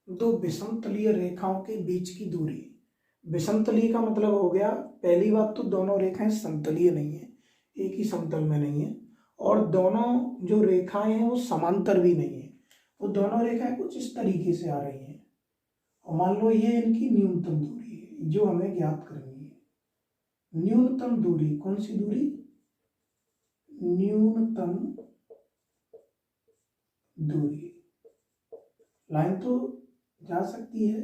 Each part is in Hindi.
दो विषमतलीय रेखाओं के बीच की दूरी। विषमतलीय का मतलब हो गया, पहली बात तो दोनों रेखाएं समतलीय नहीं है, एक ही समतल में नहीं है, और दोनों जो रेखाएं हैं वो समांतर भी नहीं है। वो दोनों रेखाएं कुछ इस तरीके से आ रही हैं, और मान लो ये इनकी न्यूनतम दूरी है जो हमें ज्ञात करनी है। न्यूनतम दूरी, कौन सी दूरी? न्यूनतम दूरी। लाइन तो जा सकती है,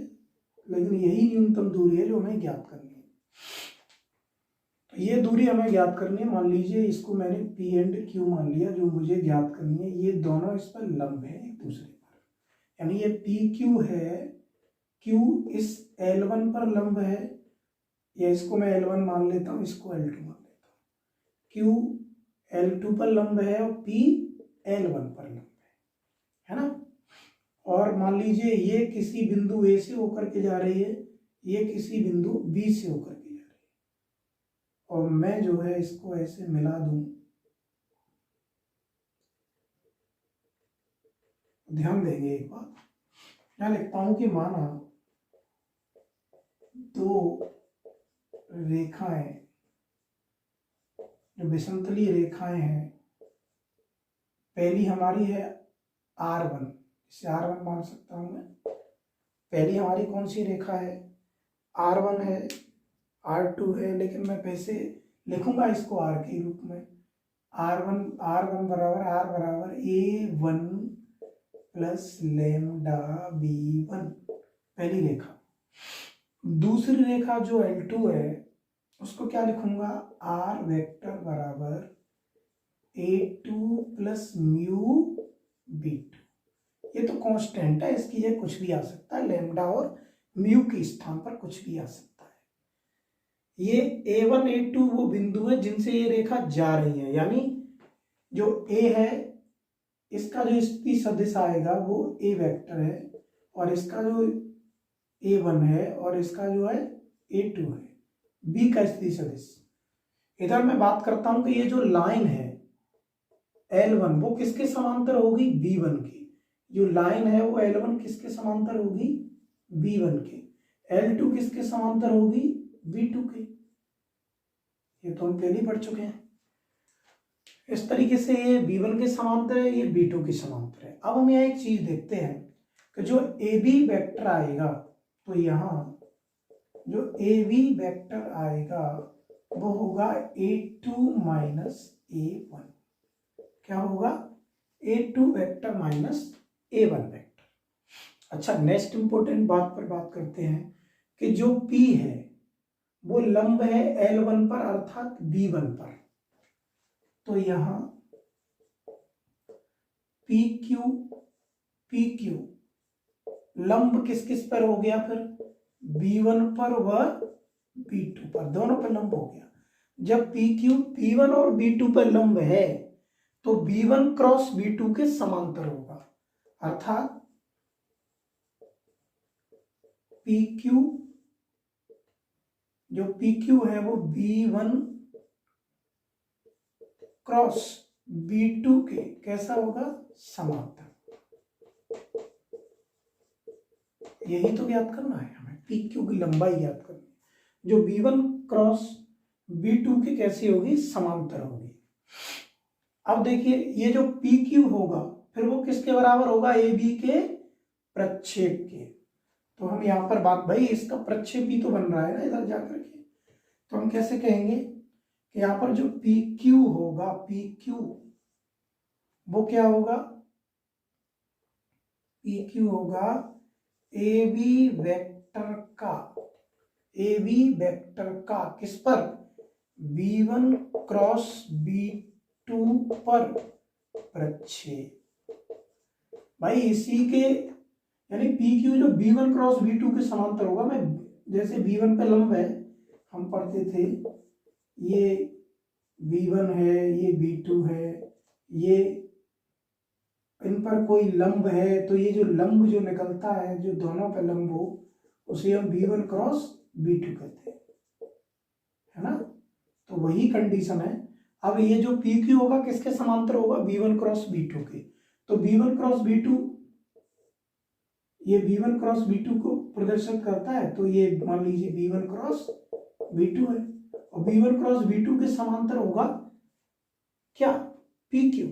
लेकिन यही न्यूनतम दूरी है जो हमें ज्ञात करनी है। तो ये दूरी हमें ज्ञात करनी है। मान लीजिए इसको मैंने P एंड Q मान लिया, जो मुझे ज्ञात करनी है। ये दोनों इस पर लंब है एक दूसरे पर, यानी ये PQ है, Q इस L1 पर लंब है, या इसको मैं L1 मान लेता हूँ, इसको L2 मान लेता हूँ। Q L2 पर लंब है और P L1 पर लंब है ना। और मान लीजिए ये किसी बिंदु A से होकर के जा रही है, ये किसी बिंदु B से होकर के जा रही है, और मैं जो है इसको ऐसे मिला दूं। ध्यान देंगे एक बात, यहां लिखता हूं कि माना दो रेखाएं, जो विषमतलीय रेखाएं हैं, पहली हमारी है R1, इसे R1 मान सकता हूं मैं। पहली हमारी कौन सी रेखा है? R1 है, R2 है, लेकिन मैं वैसे लिखूंगा इसको R के रूप में। R1 बराबर R बराबर A1 प्लस लैम्डा B1, पहली रेखा। दूसरी रेखा जो L2 है, उसको क्या लिखूंगा? R वेक्टर बराबर A2 प्लस म्यू B2। ये तो कांस्टेंट है, इसकी जगह कुछ भी आ सकता है, लैम्डा और म्यू के स्थान पर कुछ भी आ सकता है। ये A1 A2 वो बिंदु है जिनसे ये रेखा जा रही है, यानी जो A है इसका जो स्थिति सदिश आएगा वो A वेक्टर है, और इसका जो A1 है और इसका जो है A2 है, B का स्थिति सदिश। इधर मैं बात करता हूं कि ये जो लाइन है L1 वो किसके समांतर होगी? B1 के। जो लाइन है वो L1 किसके समांतर होगी? B1 के। L2 किसके समांतर होगी? B2 के। ये तो हम पहले ही पढ़ चुके हैं। इस तरीके से ये B1 के समांतर है, ये B2 के समांतर है। अब हम यहाँ एक चीज देखते हैं कि जो AB वेक्टर आएगा, तो यहाँ जो AB वेक्टर आएगा वो होगा A2 माइनस A1। क्या होगा? A2 vector minus A1 vector. अच्छा, नेक्स्ट इंपोर्टेंट बात पर बात करते हैं कि जो P है वो लंब है L1 पर अर्थात B1 पर। तो यहां PQ लंब किस किस पर हो गया? फिर B1 पर व B2 पर, दोनों पर लंब हो गया। जब PQ B1 और B2 पर लंब है तो B1 क्रॉस B2 के समांतर होगा, अर्थात PQ, जो PQ है वो B1 क्रॉस B2 के कैसा होगा? समांतर। यही तो ज्ञात करना है हमें, PQ की लंबाई ज्ञात करनी है, जो B1 क्रॉस B2 की कैसी होगी? समांतर होगी। अब देखिए ये जो PQ होगा फिर वो किसके बराबर होगा? AB के प्रक्षेप के। तो हम यहाँ पर बात, भाई इसका प्रक्षेप भी तो बन रहा है ना इधर जाकर के, तो हम कैसे कहेंगे कि यहाँ पर जो PQ होगा, PQ वो क्या होगा? PQ होगा AB वेक्टर का किस पर? B1 क्रॉस B2 पर प्रक्षेप। भाई इसी के, यानी PQ जो B1 क्रॉस B2 के समांतर होगा। मैं जैसे B1 पे लंब है, हम पढ़ते थे ये B1 है, ये B2 है, ये इन पर कोई लंब है, तो ये जो लंब जो निकलता है, जो दोनों पे लंब हो, उसे हम B1 क्रॉस B2 कहते हैं, है ना। तो वही कंडीशन है। अब ये जो PQ होगा किसके समांतर होगा? B1 क्रॉस B2 के। तो B1 क्रॉस B2 ये v1 क्रॉस v2 को प्रदर्शित करता है, तो ये मान लीजिए v1 क्रॉस v2 है, और v1 क्रॉस v2 के समांतर होगा क्या, PQ,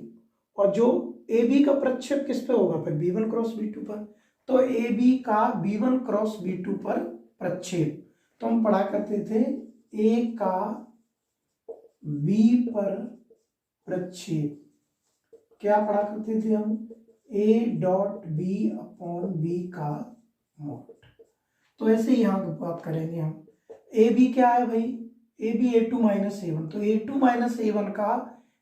और जो AB का प्रक्षेप किस पे होगा फिर, v1 क्रॉस v2 पर, तो AB का v1 क्रॉस v2 पर प्रक्षेप, तो हम पढ़ा करते थे A का B पर प्रक्षेप, क्या पढ़ा करते थे हम, A dot B upon B का मोड। तो ऐसे ही यहाँ बात करेंगे हम, AB क्या है भाई, AB A2 माइनस A1, तो A2 माइनस A1 का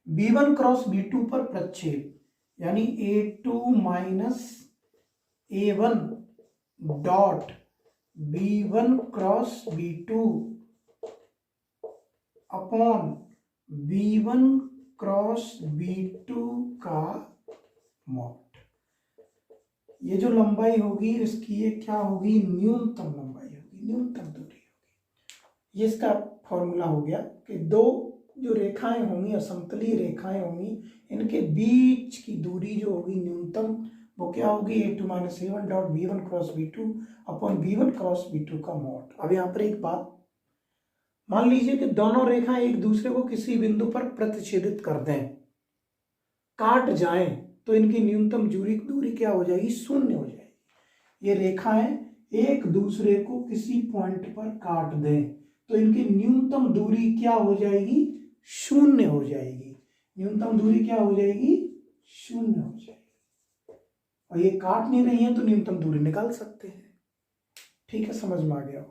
B1 क्रॉस B2 पर प्रक्षेप, यानी A2 minus A1 dot B1 cross B2 upon B1 cross B2 का मॉड। ये जो लंबाई होगी इसकी, ये क्या होगी, न्यूनतम लंबाई होगी, न्यूनतम दूरी होगी। ये इसका फॉर्मूला हो गया कि दो जो रेखाएं होंगी, असमतलीय रेखाएं होंगी, इनके बीच की दूरी जो होगी न्यूनतम, वो क्या होगी, A2 minus A1 dot B1 cross B2 upon B1 cross B2 का मॉड। अब यहाँ पर एक बात, मान लीजिए कि दोनों रेखाएं एक दूसरे को किसी बिंदु पर प्रतिच्छेदित कर दें, काट जाएं, तो इनकी न्यूनतम दूरी क्या हो जाएगी, शून्य हो जाएगी। ये रेखाएं एक दूसरे को किसी पॉइंट पर काट दें तो इनकी न्यूनतम दूरी क्या हो जाएगी, शून्य हो जाएगी। न्यूनतम दूरी क्या हो जाएगी, शून्य हो जाएगी। और ये काट नहीं रही है तो न्यूनतम दूरी निकाल सकते हैं। ठीक है, समझ में आ गया।